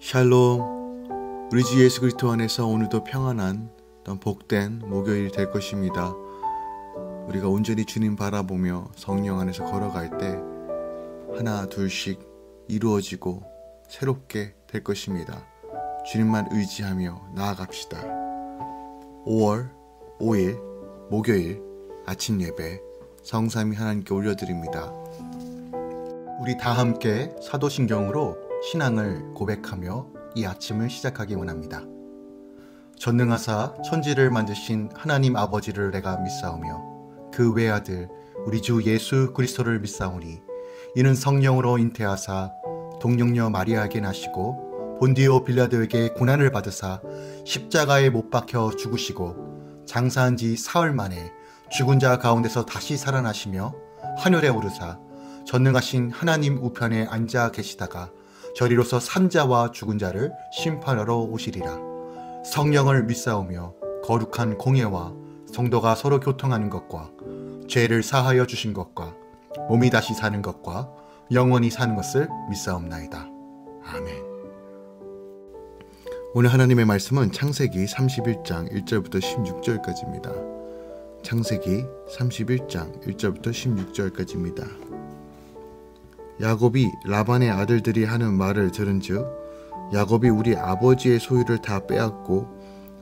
샬롬. 우리 주 예수 그리스도 안에서 오늘도 평안한 또 복된 목요일이 될 것입니다. 우리가 온전히 주님 바라보며 성령 안에서 걸어갈 때 하나 둘씩 이루어지고 새롭게 될 것입니다. 주님만 의지하며 나아갑시다. 5월 5일 목요일 아침 예배 성삼위 하나님께 올려드립니다. 우리 다 함께 사도신경으로 신앙을 고백하며 이 아침을 시작하기 원합니다. 전능하사 천지를 만드신 하나님 아버지를 내가 믿사오며 그 외아들 우리 주 예수 그리스도를 믿사오니 이는 성령으로 잉태하사 동정녀 마리아에게 나시고 본디오 빌라도에게 고난을 받으사 십자가에 못 박혀 죽으시고 장사한 지 사흘 만에 죽은 자 가운데서 다시 살아나시며 하늘에 오르사 전능하신 하나님 우편에 앉아 계시다가 저리로서 산자와 죽은 자를 심판하러 오시리라. 성령을 믿사오며 거룩한 공예와 성도가 서로 교통하는 것과 죄를 사하여 주신 것과 몸이 다시 사는 것과 영원히 사는 것을 믿사옵나이다. 아멘. 오늘 하나님의 말씀은 창세기 31장 1절부터 16절까지입니다. 창세기 31장 1절부터 16절까지입니다. 야곱이 라반의 아들들이 하는 말을 들은즉 야곱이 우리 아버지의 소유를 다 빼앗고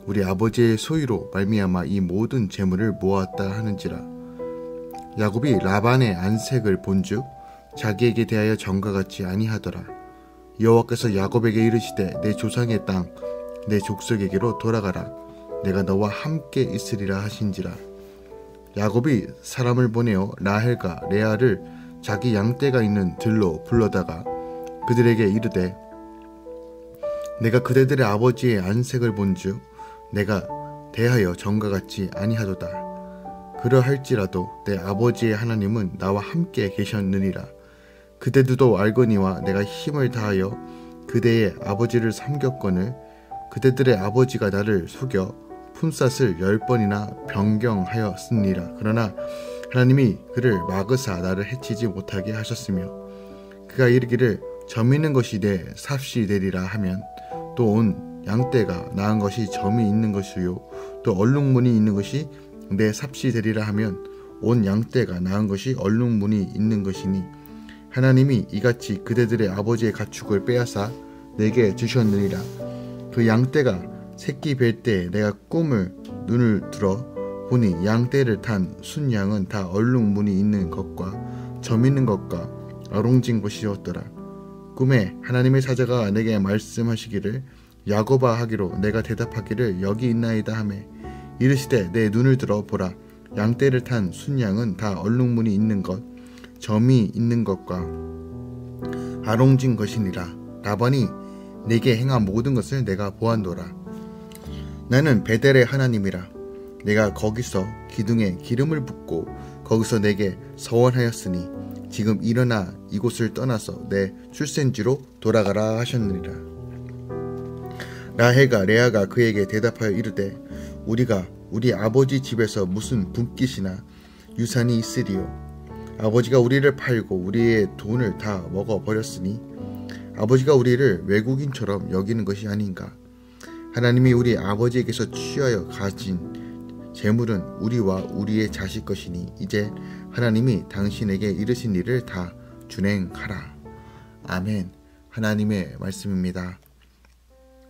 우리 아버지의 소유로 말미암아 이 모든 재물을 모았다 하는지라. 야곱이 라반의 안색을 본즉 자기에게 대하여 전과 같지 아니하더라. 여호와께서 야곱에게 이르시되 내 조상의 땅 내 족속에게로 돌아가라. 내가 너와 함께 있으리라 하신지라. 야곱이 사람을 보내어 라헬과 레아를 자기 양떼가 있는 들로 불러다가 그들에게 이르되 내가 그대들의 아버지의 안색을 본즉 내가 대하여 전과 같지 아니하도다. 그러할지라도 내 아버지의 하나님은 나와 함께 계셨느니라. 그대들도 알거니와 내가 힘을 다하여 그대의 아버지를 삼겼거늘 그대들의 아버지가 나를 속여 품삯을 10번이나 변경하였으니라. 그러나 하나님이 그를 막으사 나를 해치지 못하게 하셨으며 그가 이르기를 점 있는 것이 내 삽시 되리라 하면 또 온 양떼가 낳은 것이 점이 있는 것이요 또 얼룩무늬 있는 것이 내 삽시 되리라 하면 온 양떼가 낳은 것이 얼룩무늬 있는 것이니 하나님이 이같이 그대들의 아버지의 가축을 빼앗아 내게 주셨느니라. 그 양떼가 새끼 뵐 때 내가 꿈을 눈을 들어 보니 양떼를 탄 순양은 다 얼룩무늬 있는 것과 점 있는 것과 아롱진 것이었더라. 꿈에 하나님의 사자가 내게 말씀하시기를 야곱아 하기로 내가 대답하기를 여기 있나이다 하매 이르시되 내 눈을 들어 보라. 양떼를 탄 순양은 다 얼룩무늬 있는 것 점이 있는 것과 아롱진 것이니라. 라반이 내게 행한 모든 것을 내가 보았노라. 나는 베델의 하나님이라. 내가 거기서 기둥에 기름을 붓고 거기서 내게 서원하였으니 지금 일어나 이곳을 떠나서 내 출생지로 돌아가라 하셨느니라. 라헬과 레아가 그에게 대답하여 이르되 우리가 우리 아버지 집에서 무슨 분깃이나 유산이 있으리요. 아버지가 우리를 팔고 우리의 돈을 다 먹어버렸으니 아버지가 우리를 외국인처럼 여기는 것이 아닌가. 하나님이 우리 아버지에게서 취하여 가진 재물은 우리와 우리의 자식 것이니 이제 하나님이 당신에게 이르신 일을 다 준행하라. 아멘. 하나님의 말씀입니다.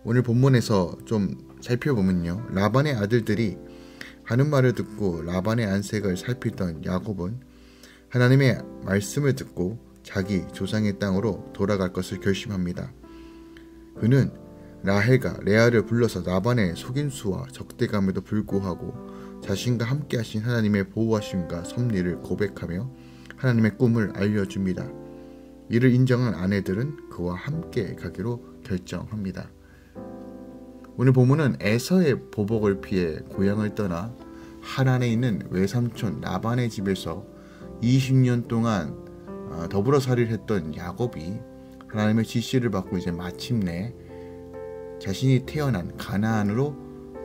오늘 본문에서 좀 살펴보면요, 라반의 아들들이 하는 말을 듣고 라반의 안색을 살피던 야곱은 하나님의 말씀을 듣고 자기 조상의 땅으로 돌아갈 것을 결심합니다. 그는 라헬과 레아를 불러서 라반의 속임수와 적대감에도 불구하고 자신과 함께 하신 하나님의 보호하심과 섭리를 고백하며 하나님의 꿈을 알려줍니다. 이를 인정한 아내들은 그와 함께 가기로 결정합니다. 오늘 본문은 에서의 보복을 피해 고향을 떠나 하란에 있는 외삼촌 라반의 집에서 20년 동안 더불어 살이를 했던 야곱이 하나님의 지시를 받고 이제 마침내 자신이 태어난 가나안으로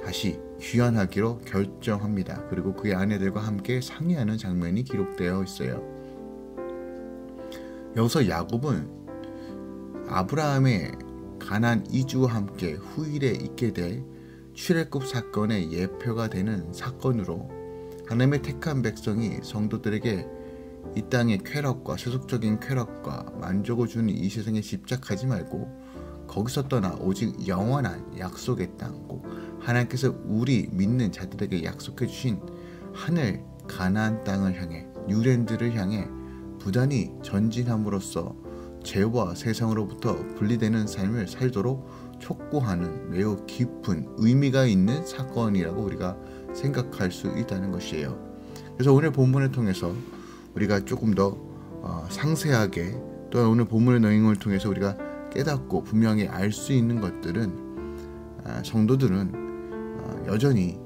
다시 귀환하기로 결정합니다. 그리고 그의 아내들과 함께 상의하는 장면이 기록되어 있어요. 여기서 야곱은 아브라함의 가나안 이주와 함께 후일에 있게 될 출애굽 사건의 예표가 되는 사건으로 하나님의 택한 백성이 성도들에게 이 땅의 쾌락과 세속적인 쾌락과 만족을 주는 이 세상에 집착하지 말고 거기서 떠나 오직 영원한 약속의 땅, 꼭 하나님께서 우리 믿는 자들에게 약속해 주신 하늘 가나안 땅을 향해, 뉴랜드를 향해 부단히 전진함으로써 죄와 세상으로부터 분리되는 삶을 살도록 촉구하는 매우 깊은 의미가 있는 사건이라고 우리가 생각할 수 있다는 것이에요. 그래서 오늘 본문을 통해서 우리가 조금 더 상세하게, 또한 오늘 본문의 내용을 통해서 우리가 깨닫고 분명히 알 수 있는 것들은, 성도들은 여전히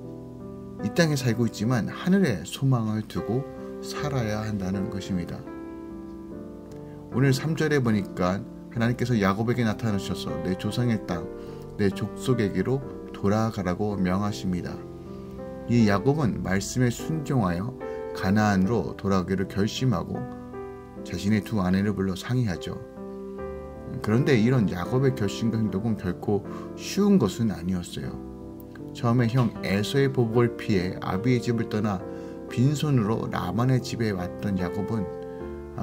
이 땅에 살고 있지만 하늘에 소망을 두고 살아야 한다는 것입니다. 오늘 3절에 보니까 하나님께서 야곱에게 나타나셔서 내 조상의 땅, 내 족속에게로 돌아가라고 명하십니다. 이 야곱은 말씀에 순종하여 가나안으로 돌아가기를 결심하고 자신의 두 아내를 불러 상의하죠. 그런데 이런 야곱의 결심과 행동은 결코 쉬운 것은 아니었어요. 처음에 형 에서의 보복을 피해 아비의 집을 떠나 빈손으로 라반의 집에 왔던 야곱은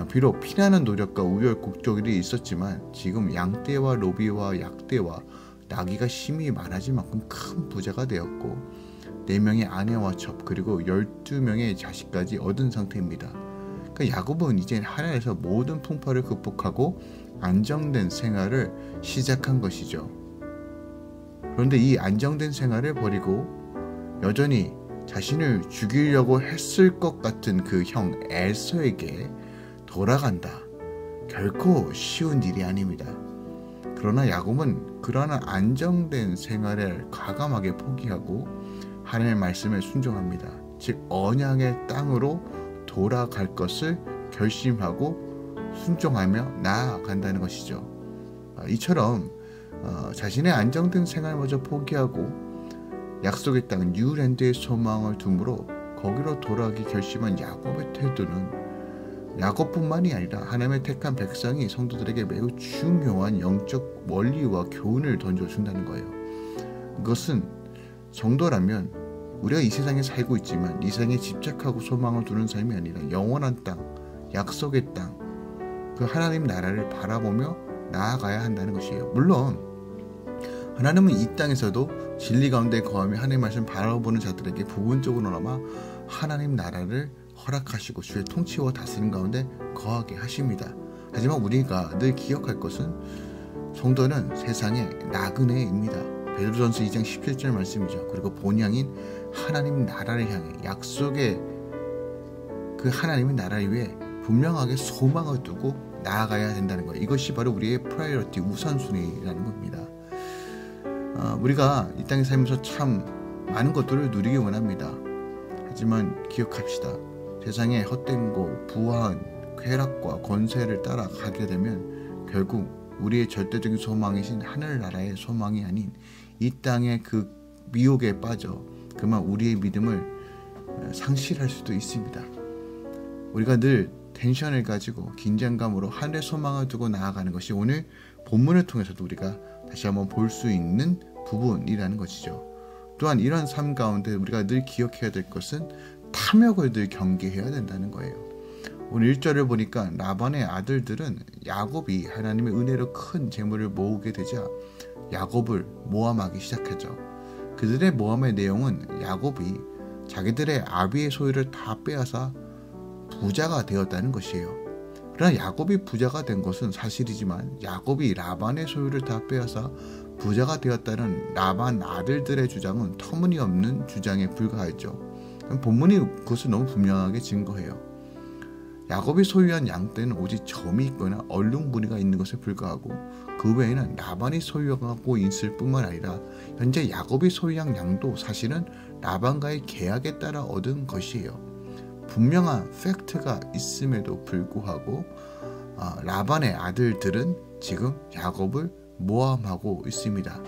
비록 피나는 노력과 우여곡절이 있었지만 지금 양떼와 로비와 약떼와 나귀가 심히 많아질 만큼 큰 부자가 되었고 4명의 아내와 첩 그리고 12명의 자식까지 얻은 상태입니다. 그러니까 야곱은 이제 하나님에서 모든 풍파를 극복하고 안정된 생활을 시작한 것이죠. 그런데 이 안정된 생활을 버리고 여전히 자신을 죽이려고 했을 것 같은 그 형 에서에게 돌아간다. 결코 쉬운 일이 아닙니다. 그러나 야곱은 그러한 안정된 생활을 과감하게 포기하고 하나님의 말씀에 순종합니다. 즉 언약의 땅으로 돌아갈 것을 결심하고 순종하며 나아간다는 것이죠. 이처럼 자신의 안정된 생활마저 포기하고 약속의 땅 뉴랜드의 소망을 두므로 거기로 돌아가기 결심한 야곱의 태도는 야곱뿐만이 아니라 하나님의 택한 백성이 성도들에게 매우 중요한 영적 원리와 교훈을 던져준다는 거예요. 이것은 성도라면 우리가 이 세상에 살고 있지만 이 세상에 집착하고 소망을 두는 삶이 아니라 영원한 땅, 약속의 땅, 그 하나님 나라를 바라보며 나아가야 한다는 것이에요. 물론 하나님은 이 땅에서도 진리 가운데 거하며 하나님의 말씀 바라보는 자들에게 부분적으로나마 하나님 나라를 허락하시고 주의 통치와 다스림 가운데 거하게 하십니다. 하지만 우리가 늘 기억할 것은 성도는 세상의 나그네입니다. 베드로전서 2장 17절 말씀이죠. 그리고 본향인 하나님 나라를 향해 약속의 그 하나님의 나라를 위해 분명하게 소망을 두고 나아가야 된다는 거예요. 이것이 바로 우리의 프라이어티 우선순위라는 겁니다. 우리가 이 땅에 살면서 참 많은 것들을 누리기 원합니다. 하지만 기억합시다. 세상의 헛된 거, 부한, 쾌락과 권세를 따라가게 되면 결국 우리의 절대적인 소망이신 하늘나라의 소망이 아닌 이 땅의 그 미혹에 빠져 그만 우리의 믿음을 상실할 수도 있습니다. 우리가 늘 텐션을 가지고 긴장감으로 하늘의 소망을 두고 나아가는 것이 오늘 본문을 통해서도 우리가 다시 한번 볼 수 있는 부분이라는 것이죠. 또한 이런 삶 가운데 우리가 늘 기억해야 될 것은 탐욕을 늘 경계해야 된다는 거예요. 오늘 1절을 보니까 라반의 아들들은 야곱이 하나님의 은혜로 큰 재물을 모으게 되자 야곱을 모함하기 시작하죠. 그들의 모함의 내용은 야곱이 자기들의 아비의 소유를 다 빼앗아 부자가 되었다는 것이에요. 그러나 야곱이 부자가 된 것은 사실이지만 야곱이 라반의 소유를 다 빼앗아 부자가 되었다는 라반 아들들의 주장은 터무니없는 주장에 불과하죠. 본문이 그것을 너무 분명하게 증거해요. 야곱이 소유한 양떼는 오직 점이 있거나 얼룩무늬가 있는 것에 불과하고 그 외에는 라반이 소유하고 있을 뿐만 아니라 현재 야곱이 소유한 양도 사실은 라반과의 계약에 따라 얻은 것이에요. 분명한 팩트가 있음에도 불구하고 라반의 아들들은 지금 야곱을 모함하고 있습니다.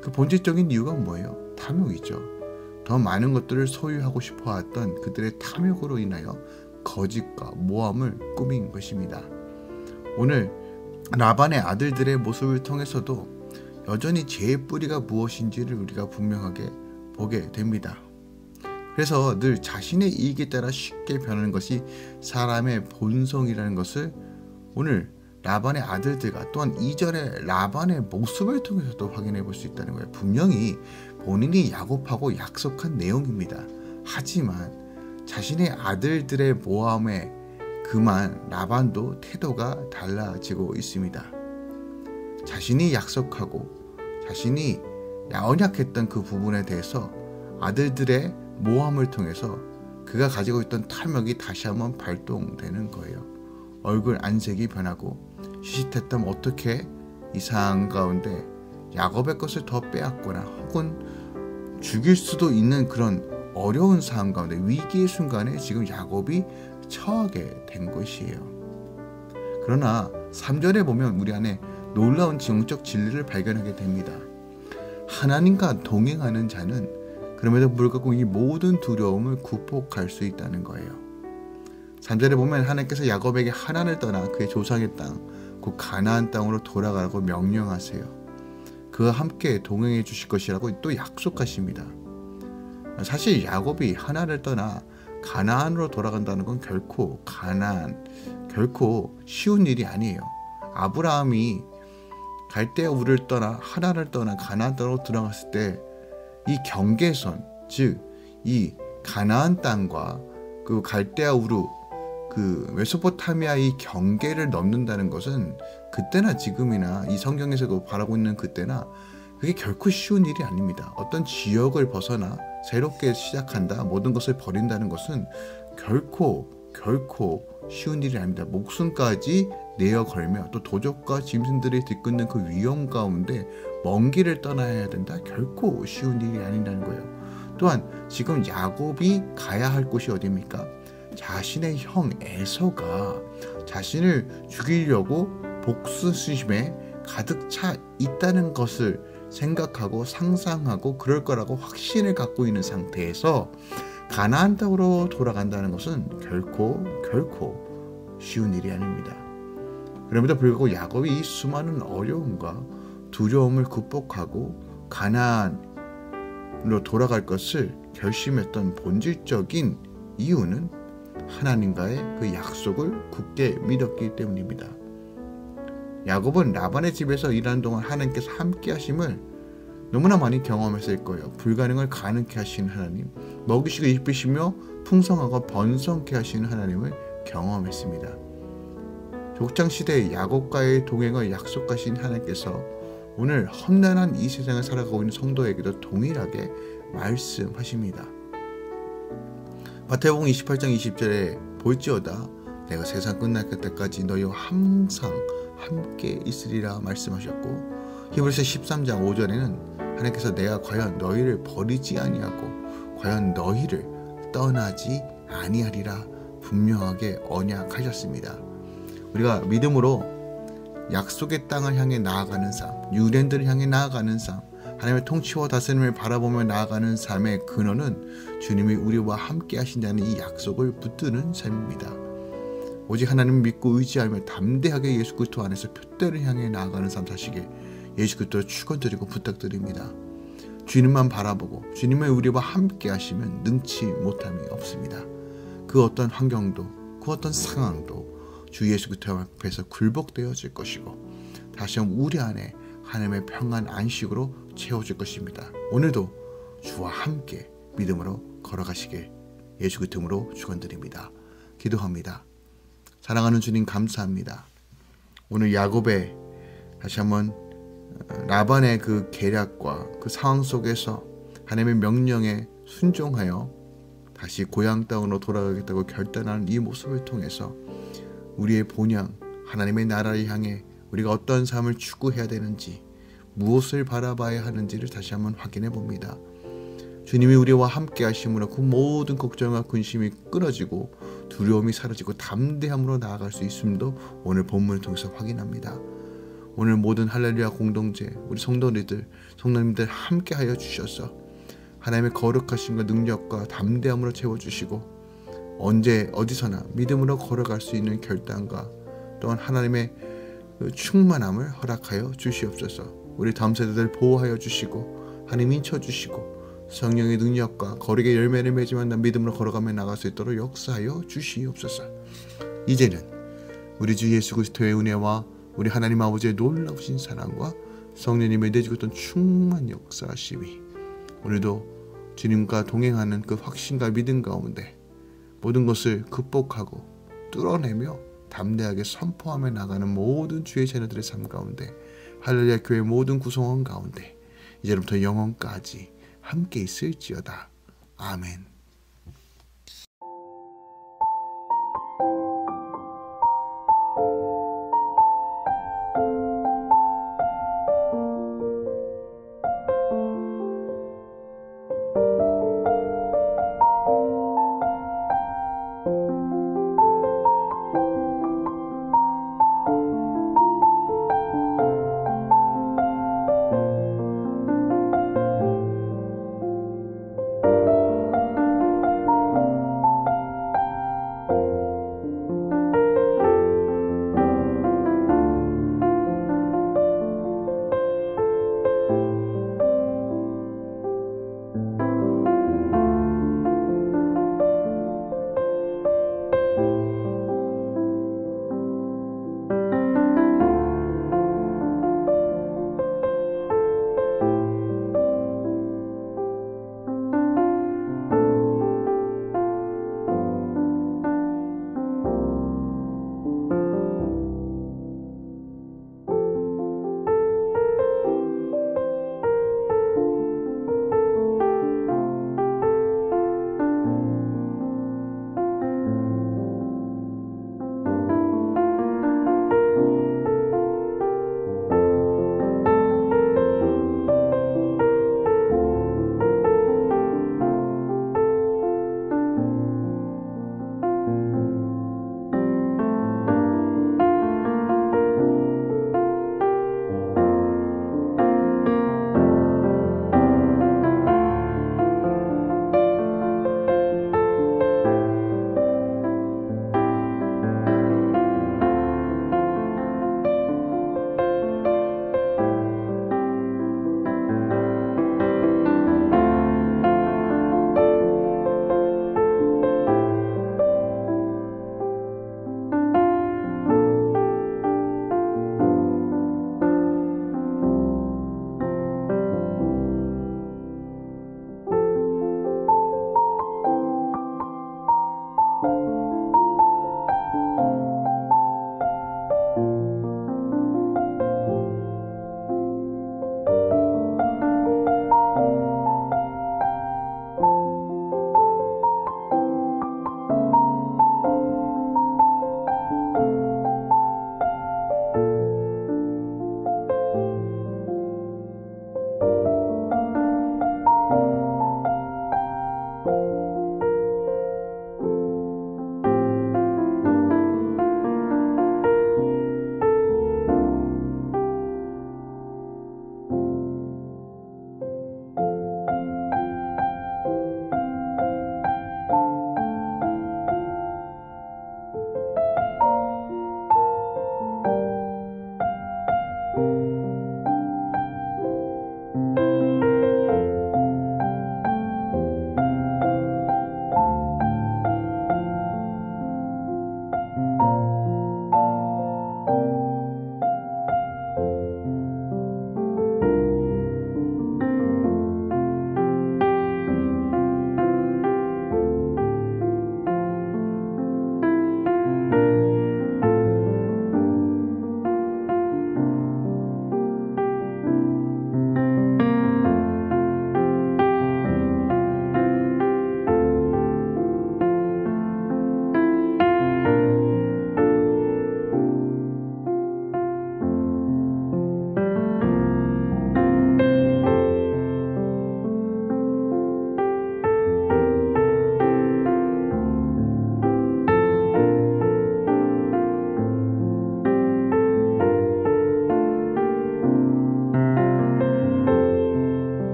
그 본질적인 이유가 뭐예요? 탐욕이죠. 더 많은 것들을 소유하고 싶어 했던 그들의 탐욕으로 인하여 거짓과 모함을 꾸민 것입니다. 오늘 라반의 아들들의 모습을 통해서도 여전히 죄의 뿌리가 무엇인지를 우리가 분명하게 보게 됩니다. 그래서 늘 자신의 이익에 따라 쉽게 변하는 것이 사람의 본성이라는 것을 오늘 라반의 아들들과 또한 이전의 라반의 모습을 통해서도 확인해 볼 수 있다는 거예요. 분명히 본인이 야곱하고 약속한 내용입니다. 하지만 자신의 아들들의 모함에 그만 라반도 태도가 달라지고 있습니다. 자신이 약속하고 자신이 언약했던 그 부분에 대해서 아들들의 모함을 통해서 그가 가지고 있던 탐욕이 다시 한번 발동되는 거예요. 얼굴 안색이 변하고 시시때때면 어떻게 이 상황 가운데 야곱의 것을 더 빼앗거나 혹은 죽일 수도 있는 그런 어려운 상황 가운데 위기의 순간에 지금 야곱이 처하게 된 것이에요. 그러나 3절에 보면 우리 안에 놀라운 영적 진리를 발견하게 됩니다. 하나님과 동행하는 자는 그럼에도 불구하고 이 모든 두려움을 극복할 수 있다는 거예요. 3절에 보면 하나님께서 야곱에게 하란을 떠나 그의 조상의 땅, 곧 가나안 땅으로 돌아가라고 명령하세요. 그와 함께 동행해 주실 것이라고 또 약속하십니다. 사실 야곱이 하란을 떠나 가나안으로 돌아간다는 건 결코 쉬운 일이 아니에요. 아브라함이 갈대아 우르를 떠나 하란을 떠나 가나안 땅으로 들어갔을 때 이 경계선, 즉 이 가나안 땅과 그 갈대아 우르 그 메소포타미아 이 경계를 넘는다는 것은 그때나 지금이나 이 성경에서도 바라고 있는 그때나 그게 결코 쉬운 일이 아닙니다. 어떤 지역을 벗어나 새롭게 시작한다, 모든 것을 버린다는 것은 결코 쉬운 일이 아닙니다. 목숨까지 내어 걸며 또 도적과 짐승들이 들끓는 그 위험 가운데 먼 길을 떠나야 된다. 결코 쉬운 일이 아니라는 거예요. 또한 지금 야곱이 가야 할 곳이 어디입니까? 자신의 형 에서가 자신을 죽이려고 복수심에 가득 차 있다는 것을 생각하고 상상하고 그럴 거라고 확신을 갖고 있는 상태에서 가나안 땅으로 돌아간다는 것은 결코 쉬운 일이 아닙니다. 그럼에도 불구하고 야곱이 이 수많은 어려움과 두려움을 극복하고 가나안으로 돌아갈 것을 결심했던 본질적인 이유는 하나님과의 그 약속을 굳게 믿었기 때문입니다. 야곱은 라반의 집에서 일하는 동안 하나님께서 함께 하심을 너무나 많이 경험했을 거예요. 불가능을 가능케 하시는 하나님, 먹이시고 입히시며 풍성하고 번성케 하시는 하나님을 경험했습니다. 족장시대의 야곱과의 동행을 약속하신 하나님께서 오늘 험난한 이 세상을 살아가고 있는 성도에게도 동일하게 말씀하십니다. 마태복음 28장 20절에 볼지어다 내가 세상 끝날 때까지 너희와 항상 함께 있으리라 말씀하셨고, 히브리서 13장 5절에는 하나님께서 내가 과연 너희를 버리지 아니하고 과연 너희를 떠나지 아니하리라 분명하게 언약하셨습니다. 우리가 믿음으로 약속의 땅을 향해 나아가는 삶, 유대인들을 향해 나아가는 삶, 하나님의 통치와 다스림을 바라보며 나아가는 삶의 근원은 주님이 우리와 함께 하신다는 이 약속을 붙드는 삶입니다. 오직 하나님을 믿고 의지하며 담대하게 예수 그리스도 안에서 표대를 향해 나아가는 삶 사시게 예수 그리스도를 축원드리고 부탁드립니다. 주님만 바라보고 주님의 우리와 함께 하시면 능치 못함이 없습니다. 그 어떤 환경도 그 어떤 상황도 주 예수 그리스도 앞에서 굴복되어질 것이고 다시 한번 우리 안에 하나님의 평안 안식으로 채워질 것입니다. 오늘도 주와 함께 믿음으로 걸어가시길 예수 그리스도로 축원드립니다. 기도합니다. 사랑하는 주님 감사합니다. 오늘 야곱의 다시 한번 라반의 그 계략과 그 상황 속에서 하나님의 명령에 순종하여 다시 고향 땅으로 돌아가겠다고 결단하는 이 모습을 통해서 우리의 본향 하나님의 나라를 향해 우리가 어떤 삶을 추구해야 되는지 무엇을 바라봐야 하는지를 다시 한번 확인해 봅니다. 주님이 우리와 함께 하심으로 그 모든 걱정과 근심이 끊어지고 두려움이 사라지고 담대함으로 나아갈 수 있음도 오늘 본문을 통해서 확인합니다. 오늘 모든 할렐루야 공동체 우리 성도님들 함께 하여 주셔서 하나님의 거룩하심과 능력과 담대함으로 채워주시고 언제 어디서나 믿음으로 걸어갈 수 있는 결단과 또한 하나님의 충만함을 허락하여 주시옵소서. 우리 다음 세대들 보호하여 주시고 하나님이 쳐주시고 성령의 능력과 거룩의 열매를 맺으면 난 믿음으로 걸어가며 나갈 수 있도록 역사하여 주시옵소서. 이제는 우리 주 예수 그리스도의 은혜와 우리 하나님 아버지의 놀라우신 사랑과 성령님의 내주셨던 충만 역사하심이 오늘도 주님과 동행하는 그 확신과 믿음 가운데 모든 것을 극복하고 뚫어내며 담대하게 선포하며 나가는 모든 주의 자녀들의 삶 가운데 할렐루야 교회 모든 구성원 가운데 이제부터 영원까지 함께 있을지어다. 아멘.